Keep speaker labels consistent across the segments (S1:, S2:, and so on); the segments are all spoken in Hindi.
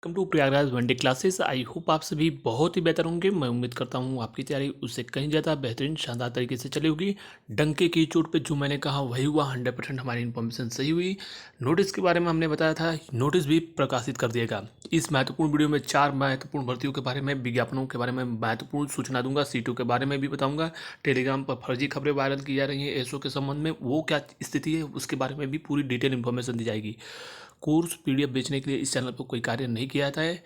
S1: Welcome to Prayagraj one day classes. I hope आप सभी बहुत ही बेहतर होंगे। मैं उम्मीद करता हूँ आपकी तैयारी उससे कहीं ज़्यादा बेहतरीन शानदार तरीके से चली होगी। डंके की चोट पे जो मैंने कहा वही हुआ। 100% हमारी इन्फॉर्मेशन सही हुई। नोटिस के बारे में हमने बताया था, नोटिस भी प्रकाशित कर दिएगा। इस महत्वपूर्ण वीडियो में 4 महत्वपूर्ण भर्तियों के बारे में, विज्ञापनों के बारे में महत्वपूर्ण सूचना दूंगा। सीटों के बारे में भी बताऊंगा। टेलीग्राम पर फर्जी खबरें वायरल की जा रही हैं एसओ के संबंध में, वो क्या स्थिति है उसके बारे में भी पूरी डिटेल इन्फॉर्मेशन दी जाएगी। कोर्स पीडीएफ बेचने के लिए इस चैनल पर कोई कार्य नहीं किया जाता है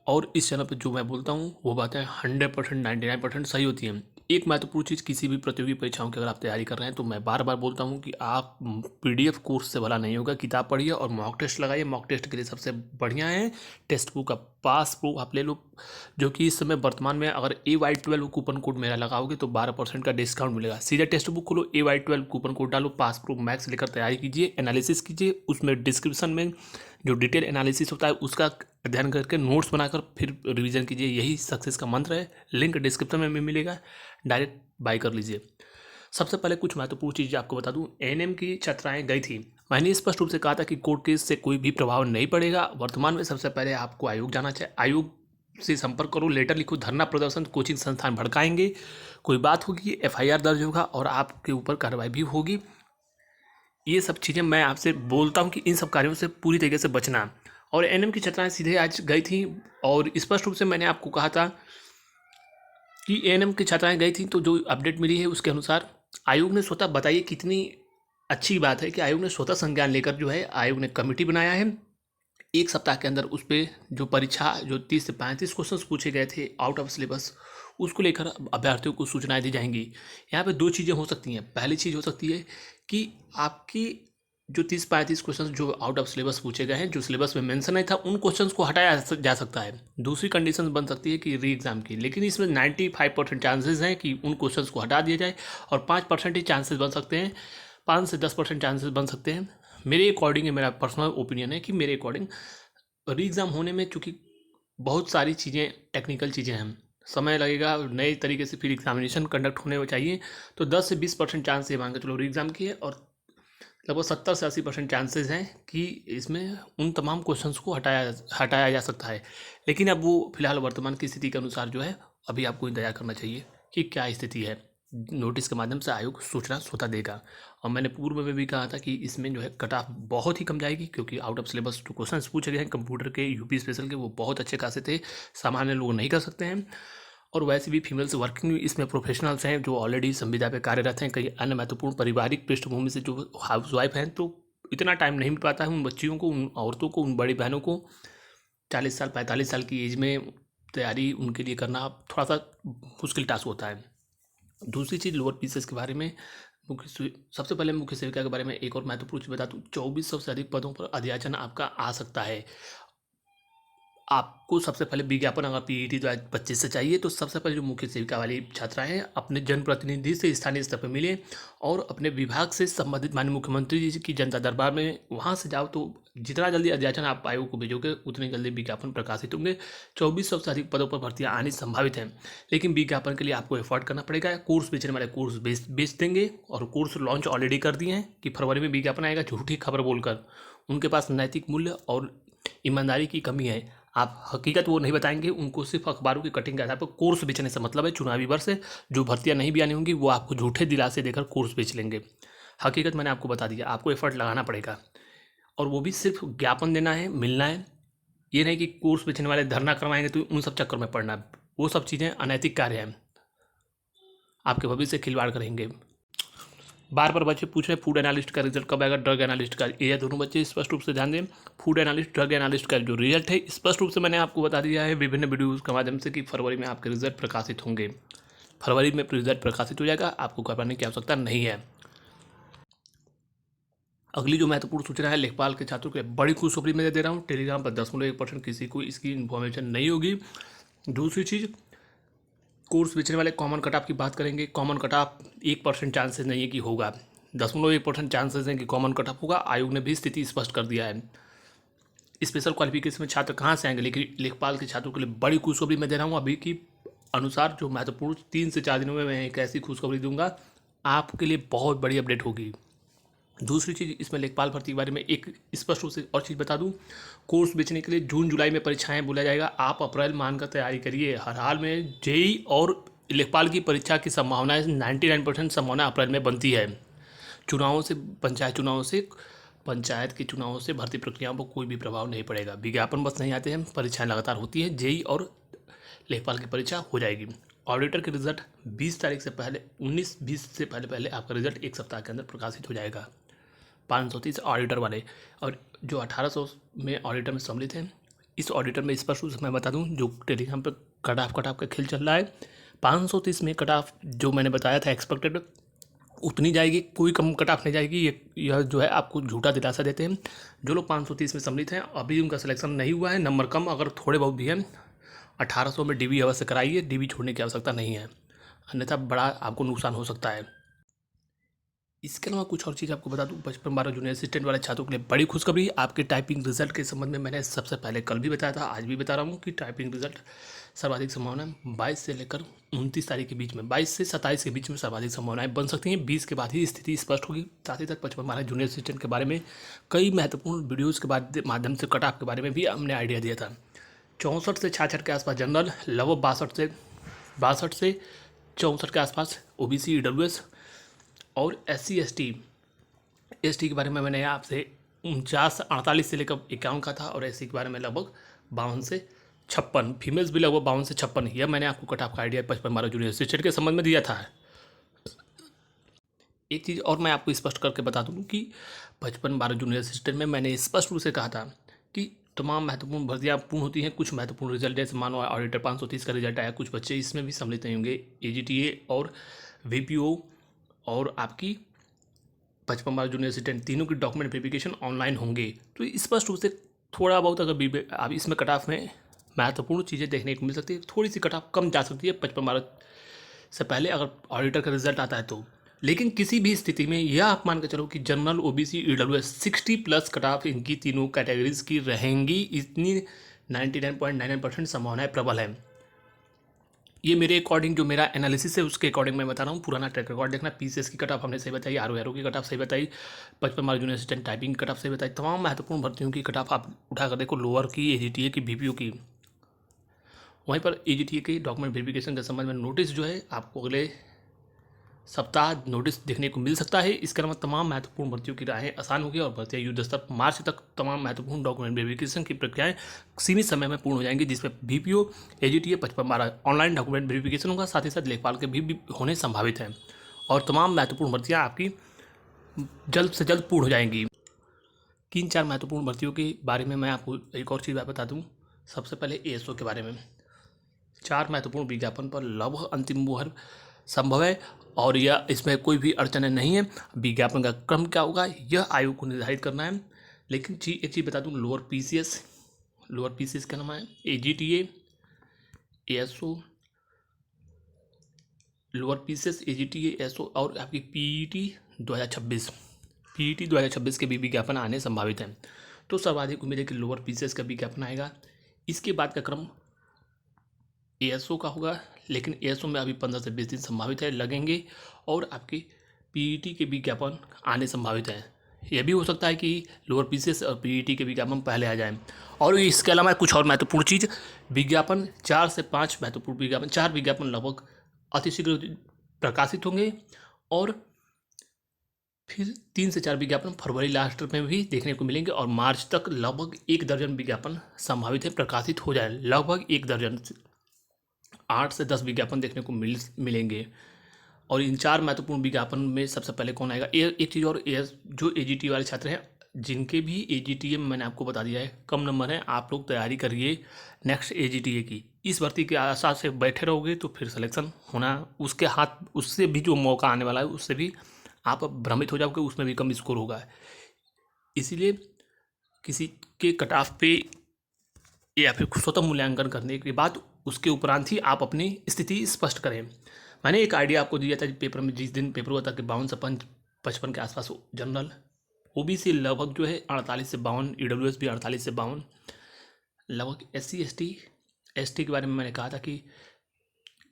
S1: और इस चैनल पर जो मैं बोलता हूँ वो बातें 100% 99% सही होती हैं। एक महत्वपूर्ण चीज़, किसी भी प्रतियोगी परीक्षाओं की अगर आप तैयारी कर रहे हैं तो मैं बार बार बोलता हूँ कि आप पीडीएफ कोर्स से भला नहीं होगा, किताब पढ़िए और मॉक टेस्ट लगाइए। मॉक टेस्ट के लिए सबसे बढ़िया है टेस्ट बुक का पास प्रूफ आप ले लो, जो कि इस समय वर्तमान में अगर AY12 कूपन कोड मेरा लगाओगे तो 12% का डिस्काउंट मिलेगा। सीधा टेस्ट बुक खोलो, AY12 कूपन कोड डालो, पास प्रूफ मैक्स लेकर तैयारी कीजिए, एनालिसिस कीजिए। उसमें डिस्क्रिप्शन में जो डिटेल एनालिसिस होता है उसका अध्ययन करके नोट्स बनाकर फिर रिवीजन कीजिए। यही सक्सेस का मंत्र है। लिंक डिस्क्रिप्शन में मिलेगा, डायरेक्ट बाय कर लीजिए। सबसे पहले कुछ महत्वपूर्ण चीज़ आपको बता दूं। एएनएम की छात्राएं गई थी, मैंने स्पष्ट रूप से कहा था कि कोर्ट केस से कोई भी प्रभाव नहीं पड़ेगा। वर्तमान में सबसे पहले आपको आयोग जाना चाहिए, आयोग से संपर्क करो, लेटर लिखो, धरना प्रदर्शन, कोचिंग संस्थान भड़काएंगे, कोई बात होगी, FIR दर्ज होगा और आपके ऊपर कार्रवाई भी होगी। ये सब चीज़ें मैं आपसे बोलता हूँ कि इन सब कार्यों से पूरी तरीके से बचना। और एएनएम की छात्राएं सीधे आज गई थी और स्पष्ट रूप से मैंने आपको कहा था कि एएनएम की छात्राएं गई थी, तो जो अपडेट मिली है उसके अनुसार आयोग ने स्वतः, बताइए कितनी अच्छी बात है कि आयोग ने स्वतः संज्ञान लेकर जो है आयोग ने कमेटी बनाया है। एक सप्ताह के अंदर उस पर जो परीक्षा, जो 30 से 35 क्वेश्चन पूछे गए थे आउट ऑफ सिलेबस, उसको लेकर अभ्यर्थियों को सूचनाएं दी जाएंगी। यहाँ पे दो चीज़ें हो सकती हैं। पहली चीज़ हो सकती है कि आपकी जो 30-35 क्वेश्चन जो आउट ऑफ सिलेबस पूछे गए हैं, जो सिलेबस में मेंशन नहीं था, उन क्वेश्चंस को हटाया जा सकता है। दूसरी कंडीशन बन सकती है कि री एग्ज़ाम की, लेकिन इसमें 95% चांसेस हैं कि उन क्वेश्चंस को हटा दिया जाए और 5% ही चांसेस बन सकते हैं, 5 से 10% चांसेस बन सकते हैं। मेरे अकॉर्डिंग, मेरा पर्सनल ओपिनियन है कि मेरे अकॉर्डिंग री एग्ज़ाम होने में चूँकि बहुत सारी चीज़ें, टेक्निकल चीज़ें हैं, समय लगेगा, नए तरीके से फिर एग्जामिनेशन कंडक्ट होने चाहिए, तो 10 से 20% चांस ये मान के चलो री एग्ज़ाम की है और लगभग 70 से 80% चांसेस हैं कि इसमें उन तमाम क्वेश्चंस को हटाया जा सकता है। लेकिन अब वो फिलहाल वर्तमान की स्थिति के अनुसार जो है अभी आपको इंतजार करना चाहिए कि क्या स्थिति है। नोटिस के माध्यम से आयोग सूचना स्वतः देगा। और मैंने पूर्व में भी कहा था कि इसमें जो है कट ऑफ बहुत ही कम जाएगी, क्योंकि आउट ऑफ सिलेबस जो क्वेश्चन पूछे गए हैं कंप्यूटर के, यूपी स्पेशल के, वो बहुत अच्छे खासे थे, सामान्य लोग नहीं कर सकते हैं। और वैसे भी फीमेल्स वर्किंग इसमें प्रोफेशनल्स हैं जो ऑलरेडी संविदा पे कार्यरत हैं, कई अन्य महत्वपूर्ण पारिवारिक पृष्ठभूमि से जो हाउस वाइफ हैं, तो इतना टाइम नहीं मिल पाता है उन बच्चियों को, उन औरतों को, उन बड़ी बहनों को 40 साल 45 साल की एज में तैयारी उनके लिए करना थोड़ा सा मुश्किल टास्क होता है। दूसरी चीज़ लोअर पीसेस के बारे में, सबसे पहले मुख्य सेविका के बारे में एक और महत्वपूर्ण चीज़ बता दूँ। 2400 से अधिक पदों पर अध्याचन आपका आ सकता है। आपको सबसे पहले विज्ञापन अगर PET 2025 से चाहिए तो सबसे पहले जो मुख्य सेविका वाली छात्राएं हैं अपने जनप्रतिनिधि से स्थानीय स्तर पर मिले और अपने विभाग से संबंधित माननीय मुख्यमंत्री जी की जनता दरबार में वहां से जाओ, तो जितना जल्दी अध्याचन आप आयोग को भेजोगे उतनी जल्दी विज्ञापन प्रकाशित होंगे। 2400 से अधिक पदों पर भर्तियाँ आनी संभावित हैं, लेकिन विज्ञापन के लिए आपको एफर्ट करना पड़ेगा। कोर्स बेचने वाले कोर्स बेच देंगे और कोर्स लॉन्च ऑलरेडी कर दिए हैं कि फरवरी में विज्ञापन आएगा, झूठी खबर बोलकर। उनके पास नैतिक मूल्य और ईमानदारी की कमी है। आप हकीकत वो नहीं बताएंगे, उनको सिर्फ अखबारों की कटिंग के आधार पर कोर्स बेचने से मतलब है। चुनावी वर्ष से जो भर्तियां नहीं भी आनी होंगी वो आपको झूठे दिलासे देकर कोर्स बेच लेंगे। हकीकत मैंने आपको बता दिया, आपको एफर्ट लगाना पड़ेगा और वो भी सिर्फ ज्ञापन देना है, मिलना है। ये नहीं कि कोर्स बेचने वाले धरना करवाएंगे तो उन सब चक्कर में पड़ना है। वो सब चीज़ें अनैतिक कार्य हैं, आपके भविष्य से खिलवाड़ करेंगे। बार बार बच्चे पूछ रहे हैं फूड एनालिस्ट का रिजल्ट कब आएगा, ड्रग एनालिस्ट का। ये दोनों बच्चे स्पष्ट रूप से ध्यान दें, फूड एनालिस्ट, ड्रग एनालिस्ट का जो रिजल्ट है स्पष्ट रूप से मैंने आपको बता दिया है विभिन्न वीडियोज़ के माध्यम से कि फरवरी में आपके रिजल्ट प्रकाशित होंगे। फरवरी में रिजल्ट प्रकाशित हो जाएगा, आपको घबराने की आवश्यकता नहीं है। अगली जो महत्वपूर्ण सूचना है लेखपाल के छात्रों के लिए बड़ी खुशखबरी मैं दे रहा हूँ। टेलीग्राम पर 10.1% किसी को इसकी इन्फॉर्मेशन नहीं होगी। दूसरी चीज़, कोर्स बेचने वाले कॉमन कट ऑफ की बात करेंगे। कॉमन कट ऑफ 1% चांसेस नहीं है कि होगा, 0.1% चांसेस हैं कि कॉमन कट ऑफ होगा। आयोग ने भी स्थिति स्पष्ट कर दिया है। स्पेशल क्वालिफिकेशन में छात्र कहाँ से आएंगे, लेकिन लेखपाल के छात्रों के लिए बड़ी खुशखबरी मैं दे रहा हूँ। अभी की अनुसार जो महत्वपूर्ण 3 से 4 दिनों में मैं एक ऐसी खुशखबरी दूंगा, आपके लिए बहुत बड़ी अपडेट होगी। दूसरी चीज़, इसमें लेखपाल भर्ती के बारे में एक स्पष्ट रूप से और चीज़ बता दूं, कोर्स बेचने के लिए जून जुलाई में परीक्षाएं बोला जाएगा, आप अप्रैल मानकर तैयारी करिए। हर हाल में जेई और लेखपाल की परीक्षा की संभावनाएं 99% संभावना अप्रैल में बनती है। चुनावों से, पंचायत के चुनावों से भर्ती प्रक्रियाओं पर कोई भी प्रभाव नहीं पड़ेगा। विज्ञापन बस नहीं आते हैं, परीक्षाएं लगातार होती है। जेई और लेखपाल की परीक्षा हो जाएगी। ऑडिटर के रिजल्ट 20 तारीख से पहले, 19-20 से पहले पहले आपका रिजल्ट एक सप्ताह के अंदर प्रकाशित हो जाएगा। 530 ऑडिटर वाले, और जो 1800 में ऑडिटर में सम्मिलित हैं, इस ऑडिटर में स्पष्ट रूप से मैं बता दूं, जो टेलीग्राम पर कट ऑफ का खेल चल रहा है, 530 में कट ऑफ जो मैंने बताया था एक्सपेक्टेड उतनी जाएगी, कोई कम कट ऑफ नहीं जाएगी। यह जो है आपको झूठा दिलासा देते हैं। जो लोग 530 में सम्मिलित हैं अभी उनका सिलेक्शन नहीं हुआ है, नंबर कम अगर थोड़े बहुत भी हैं, 1800 में डीबी अवश्य कराइए, डीबी छोड़ने की आवश्यकता नहीं है, अन्यथा बड़ा आपको नुकसान हो सकता है। इसके अलावा कुछ और चीज़ आपको बता दूं, 55-12 जूनियर असिस्टेंट वाले छात्रों के लिए बड़ी खुशखबरी। आपके टाइपिंग रिजल्ट के संबंध में मैंने सबसे पहले कल भी बताया था, आज भी बता रहा हूं कि टाइपिंग रिजल्ट सर्वाधिक संभावना 22 से लेकर 29 तारीख के बीच में, 22 से 27 के बीच में सर्वाधिक संभावनाएं बन सकती हैं। 20 के बाद ही स्थिति स्पष्ट होगी। साथ ही साथ 55-12 जूनियर असिस्टेंट के बारे में कई महत्वपूर्ण वीडियोज़ के माध्यम से कट ऑफ के बारे में भी हमने आइडिया दिया था। 64 से 66 के आसपास जनरल, लगभग 62 से 64 के आसपास ओबीसी ईडब्ल्यूएस और एसटी के बारे में मैंने आपसे 48 से लेकर 51 का था, और एससी के बारे में लगभग 52 से 56, फीमेल्स भी लगभग 52 से 56। यह मैंने आपको कट ऑफ का आइडिया 55-12 जूनियर असिस्टेंट के संबंध में दिया था। एक चीज़ और मैं आपको स्पष्ट करके बता दूं कि 55-12 जूनियर असिस्टेंट में मैंने स्पष्ट रूप से कहा था कि तमाम महत्वपूर्ण भर्तियाँ पूर्ण होती हैं। कुछ महत्वपूर्ण रिजल्ट, जैसे मानो ऑडिटर 530 का रिजल्ट आया, कुछ बच्चे इसमें भी सम्मिलित नहीं होंगे। एजीटीए और वीपीओ और आपकी 55-12 जूनियर असिस्टेंट तीनों की डॉक्यूमेंट वेरिफिकेशन ऑनलाइन होंगे। तो स्पष्ट रूप से थोड़ा बहुत अगर अब इसमें कट ऑफ में महत्वपूर्ण चीज़ें देखने को मिल सकती है, थोड़ी सी कट ऑफ कम जा सकती है 55-12 से पहले अगर ऑडिटर का रिजल्ट आता है तो। लेकिन किसी भी स्थिति में यह आप मान के चलो कि general, OBC, EWS 60+ cut off इनकी तीनों कैटेगरीज की रहेंगी, इतनी 99.99% संभावनाएं प्रबल है। ये मेरे अकॉर्डिंग, जो मेरा एनालिसिस है उसके अकॉर्डिंग मैं बता रहा हूँ। पुराना ट्रैक रिकॉर्ड देखना। पीसीएस की कट ऑफ हमने सही बताई, आरओ की कट ऑफ सही बताई, 55-12 junior assistant typing cut off सही बताई। तमाम महत्वपूर्ण भर्तियों की कट ऑफ आप उठा कर देखो, लोअर की, एजीटीए की, बीपीओ की। वहीं पर एजीटीए की डॉक्यूमेंट वेरिफिकेशन के संबंध में नोटिस जो है आपको अगले सप्ताह नोटिस देखने को मिल सकता है। इसके अलावा तमाम महत्वपूर्ण भर्तियों की राहें आसान होगी और भर्तियां युद्ध स्तर मार्च तक तमाम महत्वपूर्ण डॉक्यूमेंट वेरिफिकेशन की प्रक्रियाएं सीमित समय में पूर्ण हो जाएंगी, जिसमें BPO, AGTA, 55-12 online document verification होगा। साथ ही साथ लेखपाल के भी होने संभावित हैं, और तमाम महत्वपूर्ण भर्तियाँ आपकी जल्द से जल्द पूर्ण हो जाएंगी। 3-4 महत्वपूर्ण भर्तियों के बारे में मैं आपको एक और चीज़ बता दूँ। सबसे पहले एएसओ के बारे में 4 महत्वपूर्ण विज्ञापन पर लगभग अंतिम मुहर संभव है, और यह इसमें कोई भी अड़चन नहीं है। विज्ञापन का क्रम क्या होगा यह आयोग को निर्धारित करना है। लेकिन एक चीज़ बता दूं, लोअर पीसीएस का नाम है AGTA, ASO, lower PCS, AGTA, ASO और आपकी पीईटी 2026 के भी विज्ञापन आने संभावित हैं। तो सर्वाधिक उम्मीद है कि लोअर पीसीएस का विज्ञापन आएगा। इसके बाद का क्रम एएसओ का होगा, लेकिन एएसओ में अभी 15 से 20 दिन संभावित है लगेंगे, और आपके पीईटी के विज्ञापन आने संभावित है। यह भी हो सकता है कि लोअर पीसीएस और पीईटी के विज्ञापन पहले आ जाएं। और इसके अलावा कुछ और महत्वपूर्ण चीज़, विज्ञापन 4 से 5 महत्वपूर्ण विज्ञापन, 4 विज्ञापन लगभग अतिशीघ्र प्रकाशित होंगे, और फिर 3 से 4 विज्ञापन फरवरी लास्ट में भी देखने को मिलेंगे, और मार्च तक लगभग 1 दर्जन विज्ञापन संभावित है प्रकाशित हो जाए। लगभग 1 दर्जन, 8 से 10 विज्ञापन देखने को मिलेंगे। और इन 4 महत्वपूर्ण विज्ञापन में सबसे पहले कौन आएगा? एक चीज़ और, जो एजीटी वाले छात्र हैं, जिनके भी एजीटीए में मैंने आपको बता दिया है कम नंबर है, आप लोग तैयारी करिए नेक्स्ट एजीटीए की। इस भर्ती के आशा से बैठे रहोगे तो फिर सिलेक्शन होना उससे भी जो मौका आने वाला है उससे भी आप भ्रमित हो जाओगे, उसमें भी कम स्कोर होगा। इसीलिए किसी के कट ऑफ पे या फिर स्वतः मूल्यांकन करने के बाद उसके उपरांत ही आप अपनी स्थिति स्पष्ट करें। मैंने एक आइडिया आपको दिया था पेपर में, जिस दिन पेपर हुआ था, कि 52 से 55 के आसपास जनरल, ओबीसी लगभग जो है 48 से 52, ईडब्ल्यूएस भी 48 से 52, लगभग एससी एसटी के बारे में मैंने कहा था कि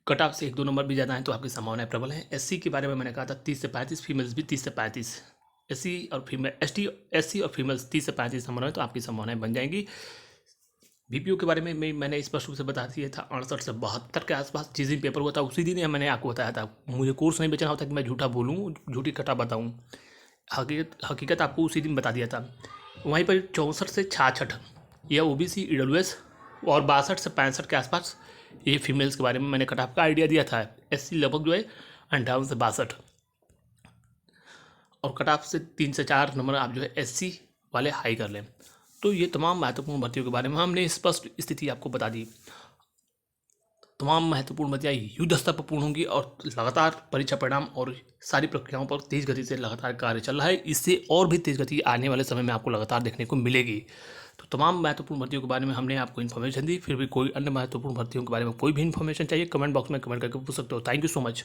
S1: कट ऑफ से 1-2 नंबर भी ज़्यादा हैं तो आपकी संभावनाएं प्रबल हैं। एससी के बारे में मैंने कहा था 30 से 35, फीमेल्स भी 30 से 35। एससी और फीमेल एससी और फीमेल 30 से 35 नंबर में तो आपकी संभावनाएं बन जाएंगी। बीपीओ के बारे में मैंने स्पष्ट रूप से बता दिया था, 68 से 72 के आसपास जिस दिन पेपर हुआ था उसी दिन ही मैंने आपको बताया था। मुझे कोर्स नहीं बेचना होता कि मैं झूठा बोलूँ, झूठी कटा बताऊँ। हकीकत आपको उसी दिन बता दिया था। वहीं पर 64 से 66 यह ओबीसी ईडब्ल्यूएस और 62 से 65 के आसपास ये फीमेल्स के बारे में मैंने कट ऑफ का आइडिया दिया था। एससी लगभग जो है 58 से 62 और कट ऑफ से 3 से 4 नंबर आप जो है एससी वाले हाई कर लें। तो ये तमाम महत्वपूर्ण भर्तियों के बारे में हमने स्पष्ट स्थिति आपको बता दी। तमाम महत्वपूर्ण भर्तियाँ युद्ध स्तर पर पूर्ण होंगी और लगातार परीक्षा परिणाम और सारी प्रक्रियाओं पर तेज गति से लगातार कार्य चल रहा है। इससे और भी तेज गति आने वाले समय में आपको लगातार देखने को मिलेगी। तो तमाम महत्वपूर्ण भर्तियों के बारे में हमने आपको इन्फॉर्मेशन दी। फिर भी कोई अन्य महत्वपूर्ण भर्तियों के बारे में कोई भी इन्फॉर्मेशन चाहिए कमेंट बॉक्स में कमेंट करके पूछ सकते हो। Thank you so much.